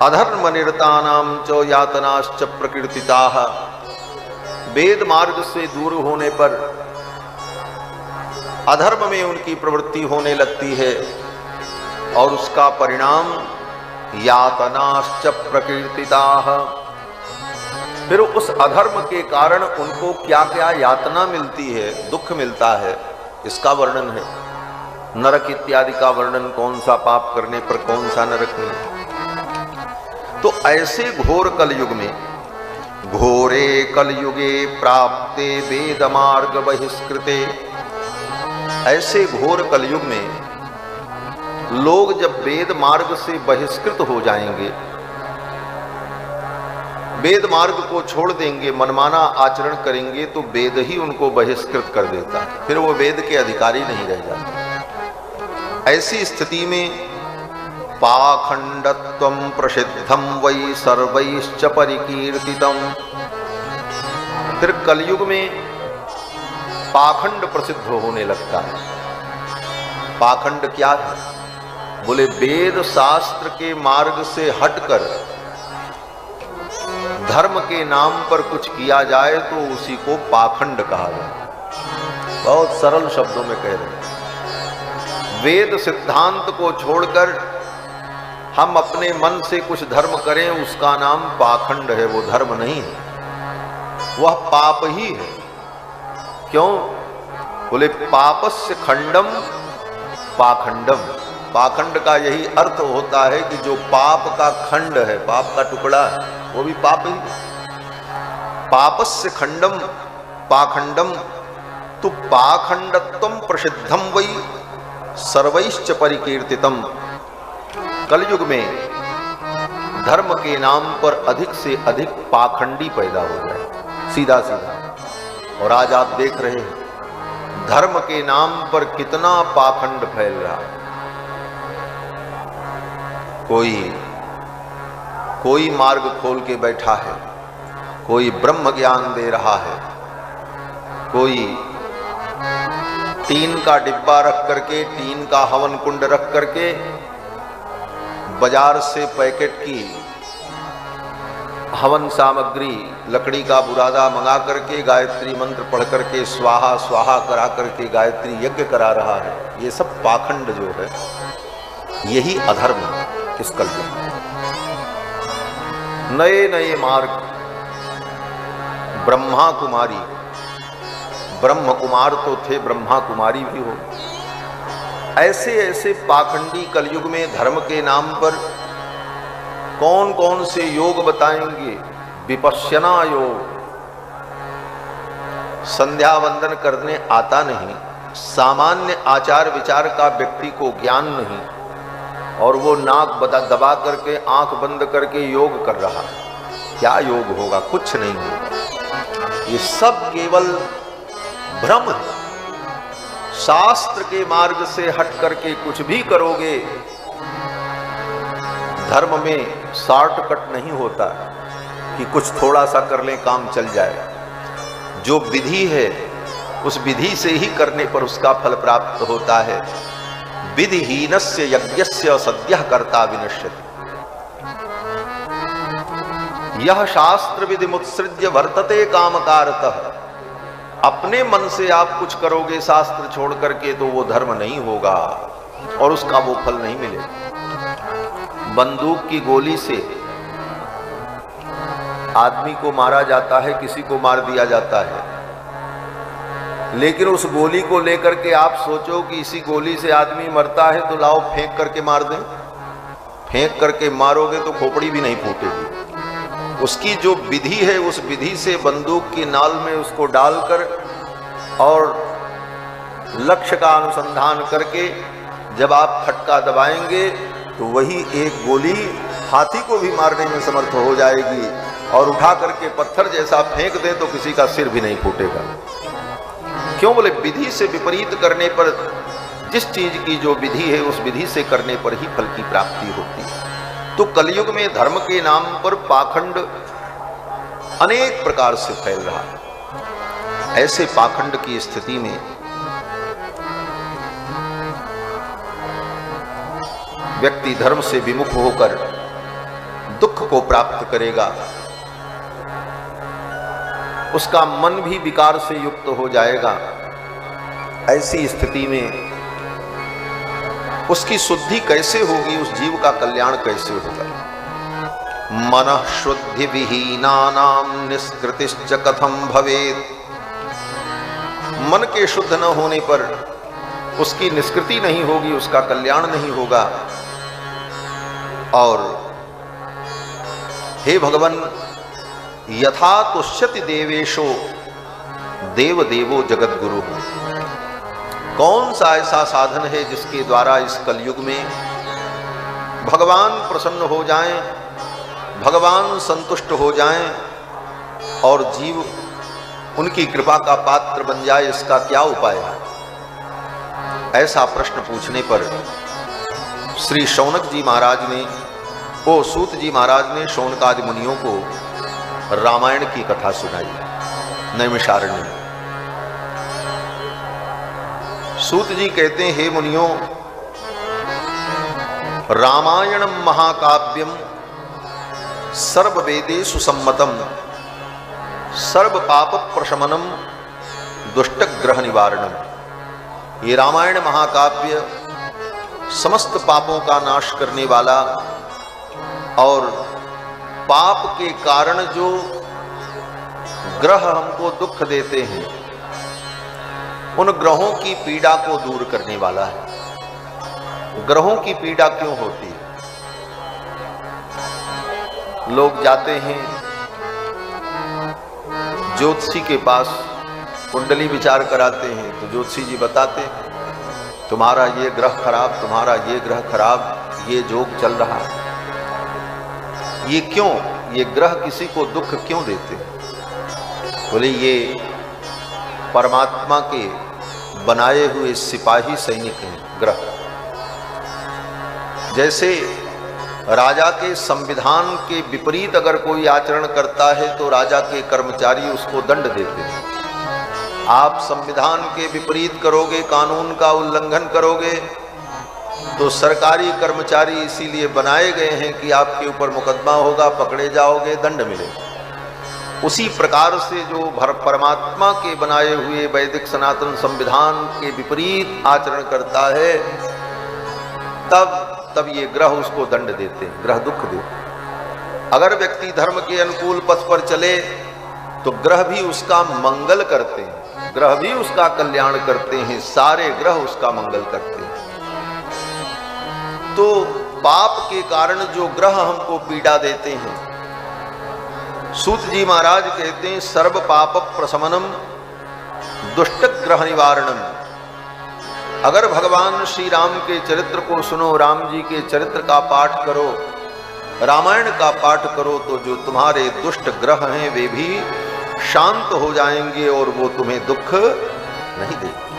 अधर्म निरतानां च यातनाश्च प्रकीर्तिताः। वेद मार्ग से दूर होने पर अधर्म में उनकी प्रवृत्ति होने लगती है और उसका परिणाम यातनाश्च प्रकीर्तिताः। फिर उस अधर्म के कारण उनको क्या क्या यातना मिलती है, दुख मिलता है, इसका वर्णन है। नरक इत्यादि का वर्णन, कौन सा पाप करने पर कौन सा नरक में। तो ऐसे घोर कलयुग में, घोरे कलयुगे प्राप्ते वेद मार्ग बहिष्कृते, ऐसे घोर कलयुग में लोग जब वेद मार्ग से बहिष्कृत हो जाएंगे, वेद मार्ग को छोड़ देंगे, मनमाना आचरण करेंगे, तो वेद ही उनको बहिष्कृत कर देता है, फिर वो वेद के अधिकारी नहीं रह जाते। ऐसी स्थिति में पाखंडत्वं प्रसिद्धं वै सर्वैश्च परिकीर्तितम्। फिर कलयुग में पाखंड प्रसिद्ध होने लगता है। पाखंड क्या है? बोले वेद शास्त्र के मार्ग से हटकर धर्म के नाम पर कुछ किया जाए तो उसी को पाखंड कहा जाए। बहुत सरल शब्दों में कह रहे हैं। वेद सिद्धांत को छोड़कर हम अपने मन से कुछ धर्म करें, उसका नाम पाखंड है, वो धर्म नहीं है, वह पाप ही है। क्यों? बोले पापस्य खंडम पाखंडम। पाखंड का यही अर्थ होता है कि जो पाप का खंड है, पाप का टुकड़ा है, वो भी पाप ही। पापस्य खंडम पाखंडम। तो पाखंडत्वं प्रसिद्धम वै सर्वैश्च परिकीर्तितम। कलयुग में धर्म के नाम पर अधिक से अधिक पाखंडी पैदा हो जाए, सीधा सीधा। और आज आप देख रहे हैं धर्म के नाम पर कितना पाखंड फैल रहा है। कोई मार्ग खोल के बैठा है, कोई ब्रह्म ज्ञान दे रहा है, कोई टीन का डिब्बा रख करके, टीन का हवन कुंड रख करके बाजार से पैकेट की हवन सामग्री, लकड़ी का बुरादा मंगा करके गायत्री मंत्र पढ़ करके स्वाहा स्वाहा करा करके गायत्री यज्ञ करा रहा है। ये सब पाखंड जो है, यही अधर्म है इस कलयुग में। नए नए मार्ग, ब्रह्मा कुमारी, ब्रह्म कुमार तो थे, ब्रह्मा कुमारी भी हो। ऐसे ऐसे पाखंडी कलयुग में धर्म के नाम पर कौन कौन से योग बताएंगे। विपश्यना योग, संध्या वंदन करने आता नहीं, सामान्य आचार विचार का व्यक्ति को ज्ञान नहीं, और वो नाक दबा करके आंख बंद करके योग कर रहा है। क्या योग होगा? कुछ नहीं होगा। ये सब केवल भ्रम है। शास्त्र के मार्ग से हट करके कुछ भी करोगे, धर्म में शॉर्टकट नहीं होता कि कुछ थोड़ा सा कर लें काम चल जाए। जो विधि है उस विधि से ही करने पर उसका फल प्राप्त होता है। विधिहीनस्य यज्ञस्य सद्यः कर्ता विनश्यति। यह शास्त्र विधि मुत्सृज्य वर्तते कामकारतः। अपने मन से आप कुछ करोगे शास्त्र छोड़ करके तो वो धर्म नहीं होगा और उसका वो फल नहीं मिलेगा। बंदूक की गोली से आदमी को मारा जाता है, किसी को मार दिया जाता है, लेकिन उस गोली को लेकर के आप सोचो कि इसी गोली से आदमी मरता है तो लाओ फेंक करके मार दें। फेंक करके मारोगे तो खोपड़ी भी नहीं फूटेगी। उसकी जो विधि है उस विधि से बंदूक की नाल में उसको डालकर और लक्ष्य का अनुसंधान करके जब आप फटका दबाएंगे तो वही एक गोली हाथी को भी मारने में समर्थ हो जाएगी, और उठा करके पत्थर जैसा फेंक दे तो किसी का सिर भी नहीं फूटेगा। क्यों? बोले विधि से विपरीत करने पर, जिस चीज की जो विधि है उस विधि से करने पर ही फल की प्राप्ति होती है। तो कलयुग में धर्म के नाम पर पाखंड अनेक प्रकार से फैल रहा है। ऐसे पाखंड की स्थिति में व्यक्ति धर्म से विमुख होकर दुख को प्राप्त करेगा, उसका मन भी विकार से युक्त हो जाएगा। ऐसी स्थिति में उसकी शुद्धि कैसे होगी, उस जीव का कल्याण कैसे होगा? मनः शुद्धि विहीनानाम निष्कृतिश्च कथम भवेत्। मन के शुद्ध न होने पर उसकी निष्कृति नहीं होगी, उसका कल्याण नहीं होगा। और हे भगवान, यथा तुष्यति देवेशो देव देवो जगत गुरु। कौन सा ऐसा साधन है जिसके द्वारा इस कलयुग में भगवान प्रसन्न हो जाएं, भगवान संतुष्ट हो जाएं और जीव उनकी कृपा का पात्र बन जाए? इसका क्या उपाय है? ऐसा प्रश्न पूछने पर श्री शौनक जी महाराज ने, सूत जी महाराज ने शौनकादि मुनियों को रामायण की कथा सुनाई नैमिषारण्य में। सूत जी कहते हैं, हे मुनियों, रामायणम महाकाव्यम सर्ववेदेषु सम्मतम सर्व पाप प्रशमनम दुष्ट ग्रह निवारणम। ये रामायण महाकाव्य समस्त पापों का नाश करने वाला और पाप के कारण जो ग्रह हमको दुख देते हैं, उन ग्रहों की पीड़ा को दूर करने वाला है। ग्रहों की पीड़ा क्यों होती है? लोग जाते हैं ज्योतिषी के पास, कुंडली विचार कराते हैं, तो ज्योतिषी जी बताते हैं तुम्हारा ये ग्रह खराब, तुम्हारा ये ग्रह खराब, ये जोग चल रहा है। ये क्यों? ये ग्रह किसी को दुख क्यों देते? बोले ये परमात्मा के बनाए हुए सिपाही सैनिक हैं ग्रह। जैसे राजा के संविधान के विपरीत अगर कोई आचरण करता है तो राजा के कर्मचारी उसको दंड देते हैं। आप संविधान के विपरीत करोगे, कानून का उल्लंघन करोगे, तो सरकारी कर्मचारी इसीलिए बनाए गए हैं कि आपके ऊपर मुकदमा होगा, पकड़े जाओगे, दंड मिलेगा। उसी प्रकार से जो परमात्मा के बनाए हुए वैदिक सनातन संविधान के विपरीत आचरण करता है, तब ये ग्रह उसको दंड देते हैं, ग्रह दुख देते। अगर व्यक्ति धर्म के अनुकूल पथ पर चले तो ग्रह भी उसका मंगल करते हैं, ग्रह भी उसका कल्याण करते हैं, सारे ग्रह उसका मंगल करते हैं। तो पाप के कारण जो ग्रह हमको पीड़ा देते हैं, सूत जी महाराज कहते हैं सर्व पाप प्रशमनम दुष्ट ग्रह निवारणम। अगर भगवान श्री राम के चरित्र को सुनो, राम जी के चरित्र का पाठ करो, रामायण का पाठ करो, तो जो तुम्हारे दुष्ट ग्रह हैं वे भी शांत हो जाएंगे और वो तुम्हें दुख नहीं देंगे।